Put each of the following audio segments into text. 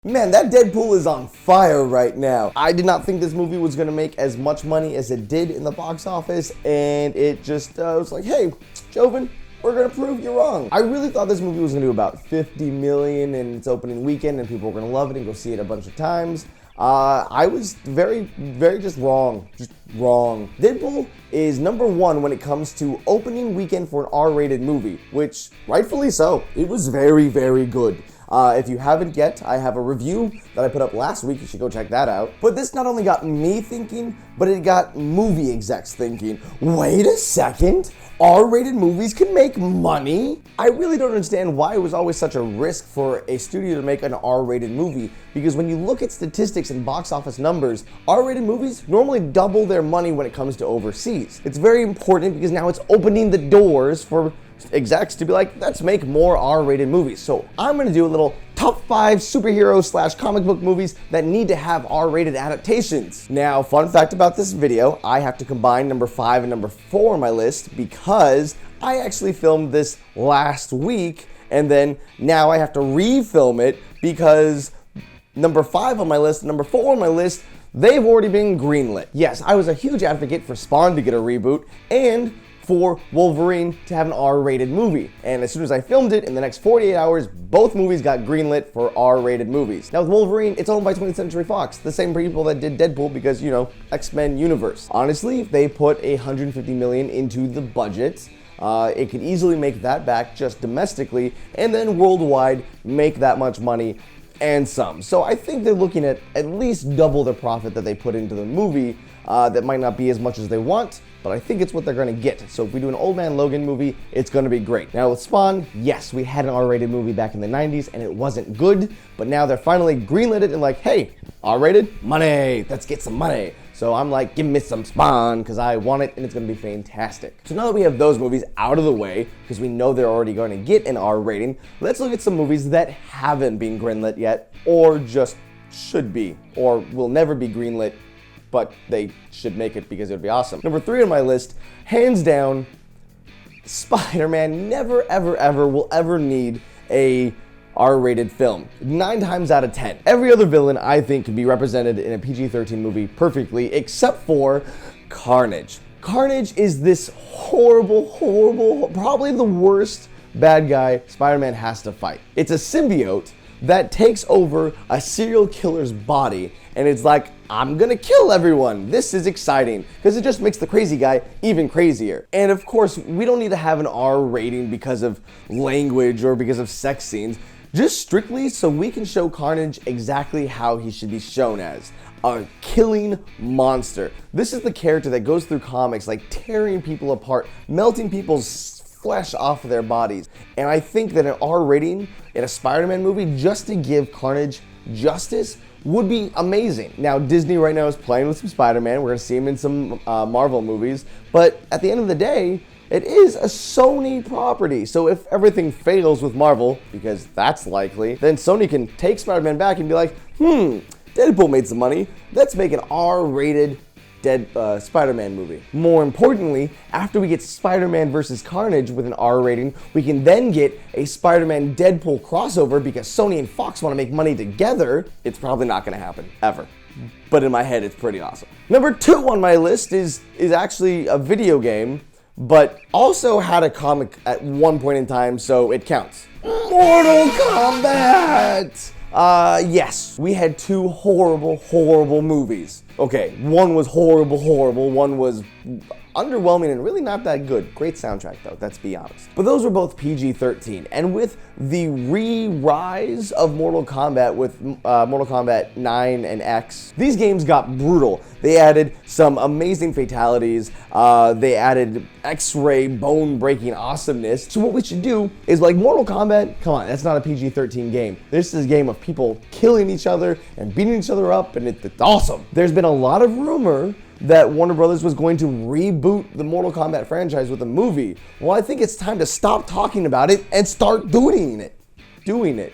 Man, that Deadpool is on fire right now. I did not think this movie was gonna make as much money as it did in the box office, and it just was like, hey, Joven, we're gonna prove you wrong. I really thought this movie was gonna do about 50 million in its opening weekend, and people were gonna love it and go see it a bunch of times. I was very just wrong. Deadpool is number one when it comes to opening weekend for an R-rated movie, which rightfully so. It was very good. If you haven't yet, I have a review that I put up last week. You should go check that out. But this not only got me thinking, but it got movie execs thinking, wait a second, R-rated movies can make money? I really don't understand why it was always such a risk for a studio to make an R-rated movie, because when you look at statistics and box office numbers, R-rated movies normally double their money when it comes to overseas. It's very important because now it's opening the doors for execs to be like, let's make more R-rated movies. So I'm gonna do a little top 5 superhero / comic book movies that need to have R-rated adaptations. Now, fun fact about this video, I have to combine number 5 and number 4 on my list because I actually filmed this last week, and then now I have to re-film it because number 5 on my list and number 4 on my list, they've already been greenlit. Yes, I was a huge advocate for Spawn to get a reboot and for Wolverine to have an R-rated movie. And as soon as I filmed it, in the next 48 hours, both movies got greenlit for R-rated movies. Now with Wolverine, it's owned by 20th Century Fox, the same people that did Deadpool because, you know, X-Men universe. Honestly, if they put 150 million into the budget, it could easily make that back just domestically, and then worldwide make that much money and some. So I think they're looking at least double the profit that they put into the movie. That might not be as much as they want, but I think it's what they're gonna get. So if we do an Old Man Logan movie, it's gonna be great. Now with Spawn, yes, we had an R-rated movie back in the 90s and it wasn't good, but now they're finally greenlit it and like, hey, R-rated? Money, let's get some money. So I'm like, give me some Spawn, because I want it and it's gonna be fantastic. So now that we have those movies out of the way, because we know they're already going to get an R rating, let's look at some movies that haven't been greenlit yet, or just should be, or will never be greenlit, but they should make it because it would be awesome. Number 3 on my list, hands down, SpiderMan never ever will ever need a R-rated film. 9 times out of 10. Every other villain, I think, can be represented in a PG-13 movie perfectly, except for Carnage. Carnage is this horrible, probably the worst bad guy Spider-Man has to fight. It's a symbiote that takes over a serial killer's body, and it's like, I'm gonna kill everyone. This is exciting, because it just makes the crazy guy even crazier. And of course, we don't need to have an R rating because of language or because of sex scenes, just strictly so we can show Carnage exactly how he should be shown as. A killing monster. This is the character that goes through comics like tearing people apart, melting people's flesh off of their bodies. And I think that an R rating in a Spider-Man movie, just to give Carnage justice, would be amazing. Now, Disney right now is playing with some Spider-Man. We're gonna see him in some Marvel movies, but at the end of the day, it is a Sony property. So if everything fails with Marvel, because that's likely, then Sony can take Spider-Man back and be like, Deadpool made some money. Let's make an R-rated Spider-Man movie. More importantly, after we get Spider-Man versus Carnage with an R rating, we can then get a Spider-Man Deadpool crossover because Sony and Fox want to make money together. It's probably not going to happen, ever. But in my head, it's pretty awesome. Number 2 on my list is actually a video game, but also had a comic at one point in time, so it counts. Mortal Kombat! Yes, we had 2 horrible movies. Okay, one was horrible, one was underwhelming and really not that good. Great soundtrack though, let's be honest. But those were both PG-13, and with the re-rise of Mortal Kombat with Mortal Kombat 9 and X, these games got brutal. They added some amazing fatalities, they added X-ray bone-breaking awesomeness. So what we should do is, like, Mortal Kombat, come on, that's not a PG-13 game. This is a game of people killing each other and beating each other up, and it's awesome. There's been a lot of rumor that Warner Brothers was going to reboot the Mortal Kombat franchise with a movie. Well, I think it's time to stop talking about it and start doing it. Do it.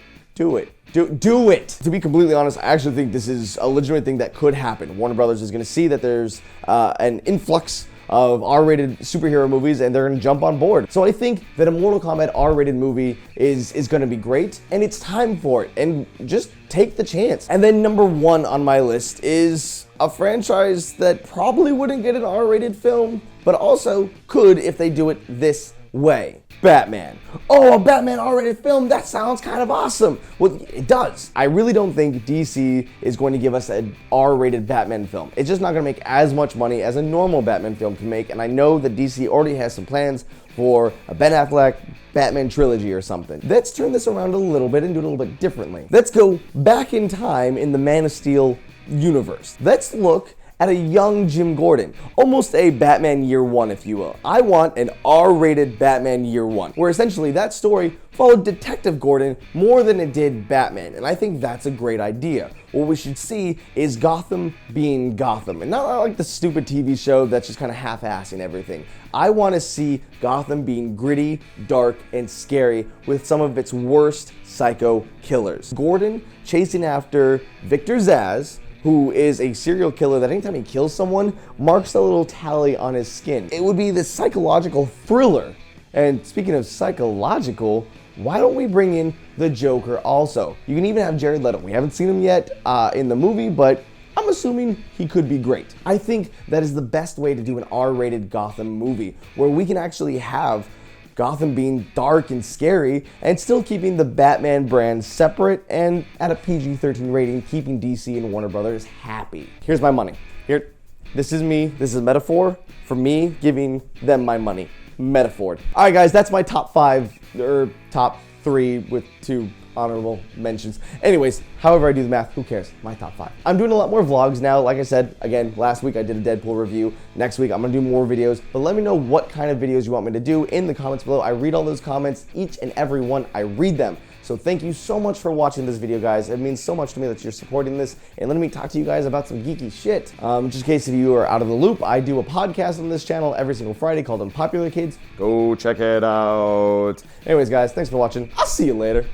To be completely honest, I actually think this is a legitimate thing that could happen. Warner Brothers is going to see that there's an influx of R-rated superhero movies, and they're gonna jump on board. So I think that a Mortal Kombat R-rated movie is gonna be great, and it's time for it, and just take the chance. And then number 1 on my list is a franchise that probably wouldn't get an R-rated film, but also could if they do it this way. Batman. Oh, a Batman R-rated film? That sounds kind of awesome. Well, it does. I really don't think DC is going to give us an R-rated Batman film. It's just not going to make as much money as a normal Batman film can make, and I know that DC already has some plans for a Ben Affleck Batman trilogy or something. Let's turn this around a little bit and do it a little bit differently. Let's go back in time in the Man of Steel universe. Let's look at a young Jim Gordon, almost a Batman Year One, if you will. I want an R-rated Batman Year One, where essentially that story followed Detective Gordon more than it did Batman, and I think that's a great idea. What we should see is Gotham being Gotham, and not like the stupid TV show that's just kind of half-assing everything. I want to see Gotham being gritty, dark, and scary with some of its worst psycho killers. Gordon chasing after Victor Zsasz, who is a serial killer that anytime he kills someone, marks a little tally on his skin. It would be this psychological thriller. And speaking of psychological, why don't we bring in the Joker also? You can even have Jared Leto. We haven't seen him yet in the movie, but I'm assuming he could be great. I think that is the best way to do an R-rated Gotham movie, where we can actually have Gotham being dark and scary, and still keeping the Batman brand separate and at a PG-13 rating, keeping DC and Warner Brothers happy. Here's my money. Here, this is me. This is a metaphor for me giving them my money. Metaphor. All right, guys, that's my top 5, or top 3 with 2 honorable mentions. Anyways, however I do the math, who cares? My top 5. I'm doing a lot more vlogs now. Like I said, again, last week I did a Deadpool review. Next week I'm gonna do more videos, but let me know what kind of videos you want me to do in the comments below. I read all those comments, each and every one, I read them. So thank you so much for watching this video, guys. It means so much to me that you're supporting this and letting me talk to you guys about some geeky shit. Just in case if you are out of the loop, I do a podcast on this channel every single Friday called Unpopular Kids. Go check it out. Anyways, guys, thanks for watching. I'll see you later.